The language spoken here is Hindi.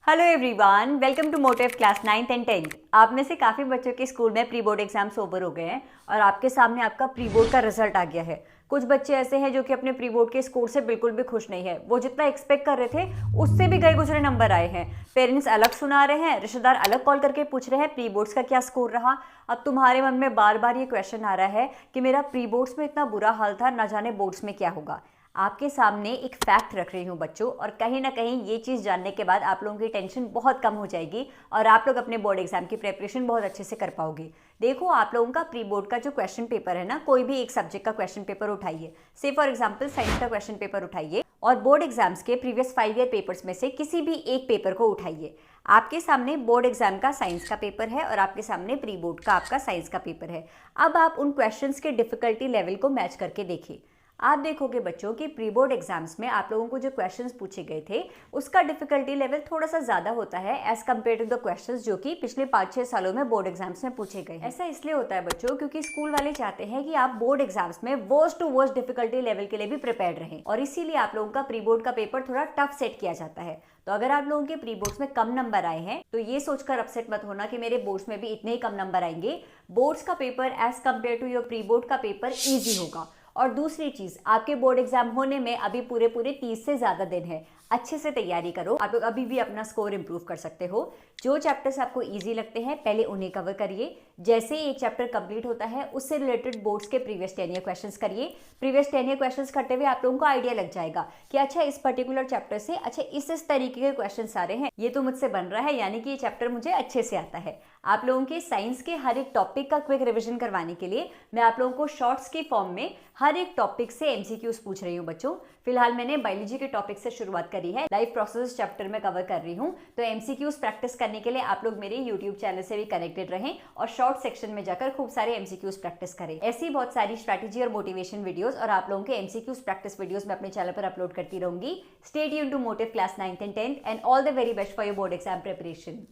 Hello everyone, welcome to Motive class 9th and 10th। आप में से काफ़ी बच्चों के स्कूल में प्री बोर्ड एग्जाम्स ओवर हो गए हैं और आपके सामने आपका प्री बोर्ड का रिजल्ट आ गया है। कुछ बच्चे ऐसे हैं जो कि अपने प्री बोर्ड के स्कोर से बिल्कुल भी खुश नहीं है। वो जितना एक्सपेक्ट कर रहे थे उससे भी गए गुजरे नंबर आए हैं। पेरेंट्स अलग सुना रहे हैं, रिश्तेदार अलग कॉल करके पूछ रहे हैं प्री बोर्ड्स का क्या स्कोर रहा। अब तुम्हारे मन में बार बार ये क्वेश्चन आ रहा है कि मेरा प्री बोर्ड्स में इतना बुरा हाल था, ना जाने बोर्ड्स में क्या होगा। आपके सामने एक फैक्ट रख रही हूँ बच्चों, और कहीं ना कहीं ये चीज़ जानने के बाद आप लोगों की टेंशन बहुत कम हो जाएगी और आप लोग अपने बोर्ड एग्जाम की प्रिपरेशन बहुत अच्छे से कर पाओगे। देखो, आप लोगों का प्री बोर्ड का जो क्वेश्चन पेपर है ना, कोई भी एक सब्जेक्ट का क्वेश्चन पेपर उठाइए। से फॉर एग्जाम्पल साइंस का क्वेश्चन पेपर उठाइए और बोर्ड एग्जाम्स के प्रीवियस 5 ईयर पेपर्स में से किसी भी एक पेपर को उठाइए। आपके सामने बोर्ड एग्जाम का साइंस का पेपर है और आपके सामने प्री बोर्ड का आपका साइंस का पेपर है। अब आप उन क्वेश्चंस के डिफिकल्टी लेवल को मैच करके देखिए। आप देखोगे बच्चों कि प्री बोर्ड एग्जाम्स में आप लोगों को जो क्वेश्चंस पूछे गए थे उसका डिफिकल्टी लेवल थोड़ा सा ज़्यादा होता है as compared to the questions जो कि पिछले 5-6 सालों में बोर्ड एग्जाम्स में पूछे गए हैं। ऐसा इसलिए होता है बच्चों क्योंकि स्कूल वाले चाहते हैं कि आप बोर्ड एग्जाम्स में worst to worst difficulty level के लिए भी प्रिपेयर रहें, और इसीलिए आप लोगों का प्री बोर्ड का पेपर थोड़ा टफ सेट किया जाता है। तो अगर आप लोगों के प्री बोर्ड्स में कम नंबर आए हैं तो ये सोचकर अपसेट मत होना कि मेरे बोर्ड्स में भी इतने ही कम नंबर आएंगे। बोर्ड्स का paper as compared to your pre board का पेपर ईजी होगा। और दूसरी चीज, आपके बोर्ड एग्जाम होने में अभी पूरे 30 से ज्यादा दिन है। अच्छे से तैयारी करो, आप लोग अभी भी अपना स्कोर इंप्रूव कर सकते हो। जो चैप्टर्स आपको इजी लगते हैं पहले उन्हें कवर करिए। जैसे ही एक चैप्टर कंप्लीट होता है उससे रिलेटेड बोर्ड्स के प्रीवियस 10 ईयर क्वेश्चंस करिए। प्रीवियस 10 ईयर क्वेश्चंस करते हुए आप लोगों को आइडिया लग जाएगा कि अच्छा इस पर्टिकुलर चैप्टर से अच्छा इस तरीके के क्वेश्चन आ रहे हैं, ये तो मुझसे बन रहा है, यानी कि ये चैप्टर मुझे अच्छे से आता है। आप लोगों के साइंस के हर एक टॉपिक का क्विक रिविजन करवाने के लिए मैं आप लोगों को शॉर्ट्स के फॉर्म में हर एक टॉपिक से एमसीक्यूज पूछ रही हूँ बच्चों। फिलहाल मैंने बायोलॉजी के टॉपिक से शुरुआत करी है, लाइफ प्रोसेस चैप्टर में कवर कर रही हूँ। तो एमसीक्यूज प्रैक्टिस करने के लिए आप लोग मेरे यूट्यूब चैनल से भी कनेक्टेड रहें और शॉर्ट सेक्शन में जाकर खूब सारे एमसीक्यूज प्रैक्टिस करें। ऐसी बहुत सारी स्ट्रैटेजी और मोटिवेशन वीडियोस और आप लोगों के एमसीक्यूज प्रैक्टिस वीडियोस मैं अपने चैनल पर अपलोड करती रहूंगी। Stay tuned to Motive class 9th and 10th and all the very best for your board exam preparation.